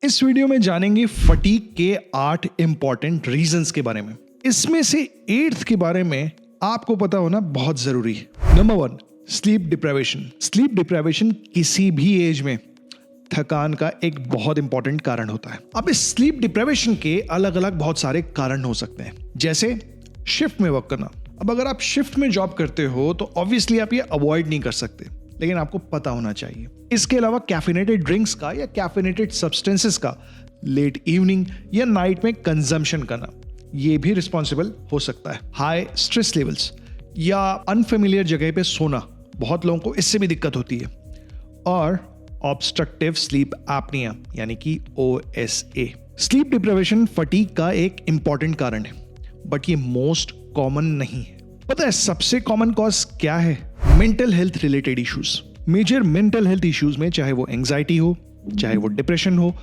इस वीडियो में जानेंगे फटीग के 8 इंपॉर्टेंट रीजंस के बारे में। इसमें से 8th के बारे में आपको पता होना बहुत जरूरी है। Number 1, sleep deprivation. Sleep deprivation किसी भी एज में थकान का एक बहुत इंपॉर्टेंट कारण होता है। अब इस स्लीप डिप्राइवेशन के अलग अलग बहुत सारे कारण हो सकते हैं, जैसे शिफ्ट में वर्क करना। अब अगर आप शिफ्ट में जॉब करते हो तो ऑब्वियसली आप ये अवॉइड नहीं कर सकते, लेकिन आपको पता होना चाहिए। इसके अलावा कैफिनेटेड ड्रिंक्स का या कैफिनेटेड सब्सटेंसेस का लेट इवनिंग या नाइट में कंजम्पशन करना, ये भी रिस्पॉन्सिबल हो सकता है। हाई स्ट्रेस लेवल्स या अनफेमिलियर जगह पे सोना, बहुत लोगों को इससे भी दिक्कत होती है। और ऑब्स्ट्रक्टिव स्लीप एपनिया यानी कि OSA। स्लीप डिप्राइवेशन फटीग का एक इंपॉर्टेंट कारण है, बट ये मोस्ट कॉमन नहीं है। पता है सबसे कॉमन कॉज क्या है? Mental health related issues. Major mental health issues में चाहे वो एंजाइटी हो, चाहे वो डिप्रेशन हो,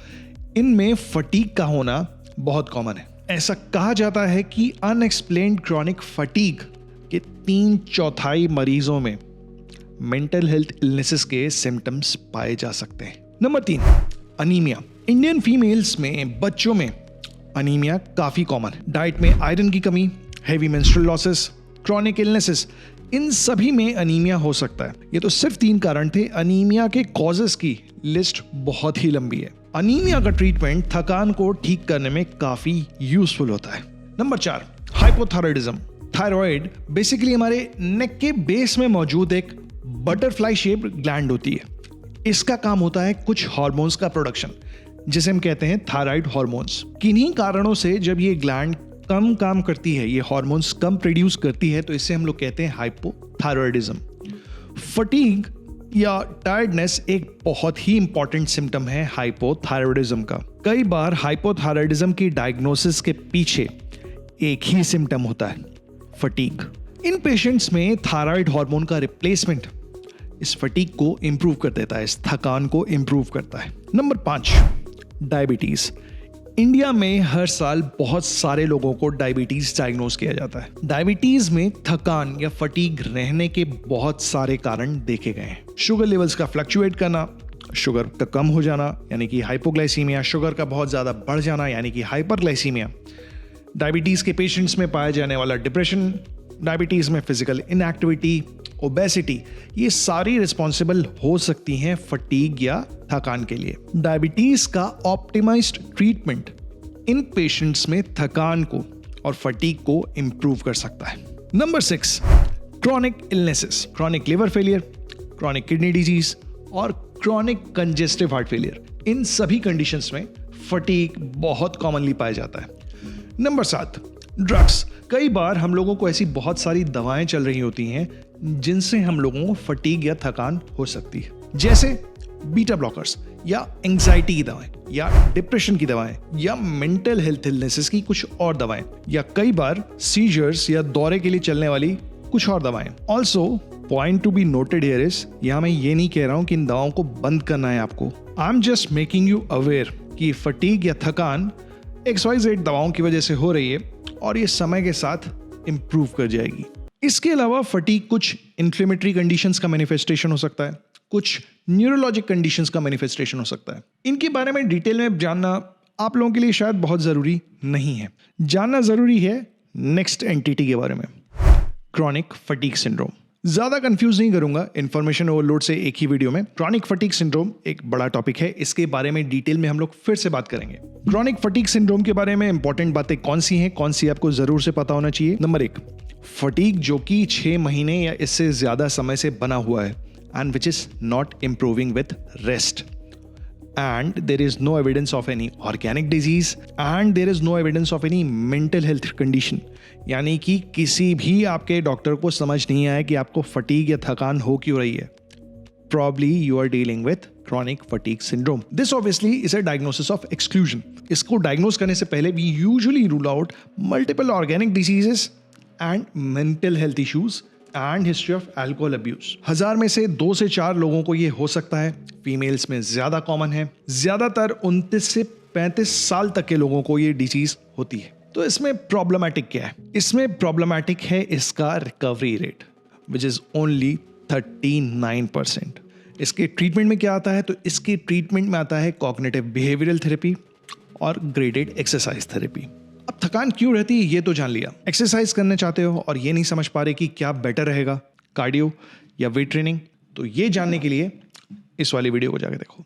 इनमें फटीग का होना बहुत कॉमन है। ऐसा कहा जाता है कि अनएक्सप्लेन्ड क्रॉनिक फटीग के 3/4 मरीजों में मेंटल हेल्थ इलनेसेस के सिम्टम्स पाए जा सकते हैं। Number 3, anaemia. इंडियन फीमेल्स में, बच्चों में अनीमिया काफी कॉमन है। डाइट में आयरन की कमी, heavy menstrual losses, chronic illnesses, इन सभी में अनीमिया हो सकता है। ये तो सिर्फ 3 कारण थे। अनीमिया के कॉजेस की लिस्ट बहुत ही लंबी है। अनीमिया का ट्रीटमेंट थकान को ठीक करने में काफी यूजफुल होता है। Number 4, hypothyroidism. थायराइड बेसिकली हमारे नेक के बेस में मौजूद एक बटरफ्लाई शेप ग्लैंड होती है। इसका काम होता है कुछ हार्मोन्स का प्रोडक्शन, जिसे हम कहते हैं थायराइड हार्मोन्स। किन्हीं कारणों से जब ये ग्लैंड कम काम करती है, ये हार्मोन्स कम प्रोड्यूस करती है, तो इसे हम लोग कहते हैं हाइपोथायराइडिज्म। फटीग या टायर्डनेस एक बहुत ही इंपॉर्टेंट सिम्टम है हाइपोथायराइडिज्म का। कई बार हाइपोथायराइडिज्म की डायग्नोसिस के पीछे एक ही सिम्टम होता है, फटीग। इन पेशेंट्स में थायराइड हार्मोन का रिप्लेसमेंट इस फटीग को इंप्रूव कर देता है, इस थकान को इंप्रूव करता है। Number 5, diabetes. इंडिया में हर साल बहुत सारे लोगों को डायबिटीज डायग्नोज किया जाता है। डायबिटीज में थकान या फटीग रहने के बहुत सारे कारण देखे गए हैं। शुगर लेवल्स का फ्लक्चुएट करना, शुगर का कम हो जाना यानी कि हाइपोग्लाइसीमिया, शुगर का बहुत ज्यादा बढ़ जाना यानी कि हाइपरग्लाइसीमिया, डायबिटीज के पेशेंट्स में पाया जाने वाला डिप्रेशन, डायबिटीज में फिजिकल इनएक्टिविटी, ओबेसिटी, ये सारी रिस्पॉन्सिबल हो सकती हैं फटीग या थकान के लिए। डायबिटीज का ऑप्टिमाइज्ड ट्रीटमेंट इन पेशेंट्स में थकान को और फटीग को इंप्रूव कर सकता है। Number 6, chronic illnesses. Chronic liver failure, chronic kidney disease और क्रॉनिक कंजेस्टिव हार्ट फेलियर, इन सभी कंडीशंस में फटीग बहुत कॉमनली पाया जाता है। Number 7, drugs. कई बार हम लोगों को ऐसी बहुत सारी दवाएं चल रही होती हैं जिनसे हम लोगों को फटीग या थकान हो सकती है, जैसे बीटा ब्लॉकर्स या एंजाइटी की दवाएं या डिप्रेशन की दवाएं या मेंटल हेल्थ इलनेसेस की कुछ और दवाएं, या कई बार सीजर्स या दौरे के लिए चलने वाली कुछ और दवाएं। Also point to be noted here is, यहां मैं ये नहीं कह रहा हूं कि इन दवाओं को बंद करना है आपको। I am just making you aware कि फटीग या थकान XYZ दवाओं की वजह से हो रही है और ये समय के साथ इंप्रूव कर जाएगी। इसके अलावा फटीग कुछ इन्फ्लेमेटरी कंडीशंस का मैनिफेस्टेशन हो सकता है, कुछ न्यूरोलॉजिक कंडीशंस का मैनिफेस्टेशन हो सकता है। इनके बारे में डिटेल में जानना आप लोगों के लिए शायद बहुत जरूरी नहीं है। जानना जरूरी है नेक्स्ट एंटिटी के बारे में, क्रॉनिक फटीग सिंड्रोम। ज्यादा कंफ्यूज नहीं करूंगा इंफॉर्मेशन ओवरलोड से एक ही वीडियो में। क्रॉनिक फटीग सिंड्रोम एक बड़ा टॉपिक है, इसके बारे में डिटेल में हम लोग फिर से बात करेंगे। क्रॉनिक फटीग सिंड्रोम के बारे में इंपॉर्टेंट बातें कौन सी हैं, कौन सी आपको जरूर से पता होना चाहिए। नंबर 1, फटीग जो कि 6 महीने या इससे ज्यादा समय से बना हुआ है and which is not improving with rest, and there is no evidence of any organic disease and there is no evidence of any mental health condition, यानी कि किसी भी आपके डॉक्टर को समझ नहीं आया कि आपको फटीग या थकान हो क्यों रही है। Probably you are dealing with chronic fatigue syndrome. This obviously is a diagnosis of exclusion. इसको डायग्नोज करने से पहले we usually rule out multiple organic diseases and mental health issues and history of alcohol abuse. 1000 में से 2 से 4 लोगों को ये हो सकता है। फीमेल्स में ज्यादा कॉमन है। ज्यादातर 29 से 35 साल तक के लोगों को ये डिजीज होती है। तो इसमें प्रॉब्लमैटिक क्या है? इसमें प्रॉब्लमैटिक है इसका recovery rate, which is only 39%। इसके ट्रीटमेंट में क्या आता है? तो इसके ट्रीटमेंट में आता है कॉग्निटिव बिहेवियरल थेरेपी और ग्रेडेड एक्सरसाइज थेरेपी। अब थकान क्यों रहती है ये तो जान लिया। एक्सरसाइज करना चाहते हो और ये नहीं समझ पा रहे कि क्या बेटर रहेगा, कार्डियो या वेट ट्रेनिंग, तो ये जानने के लिए इस वाली वीडियो को जाके देखो।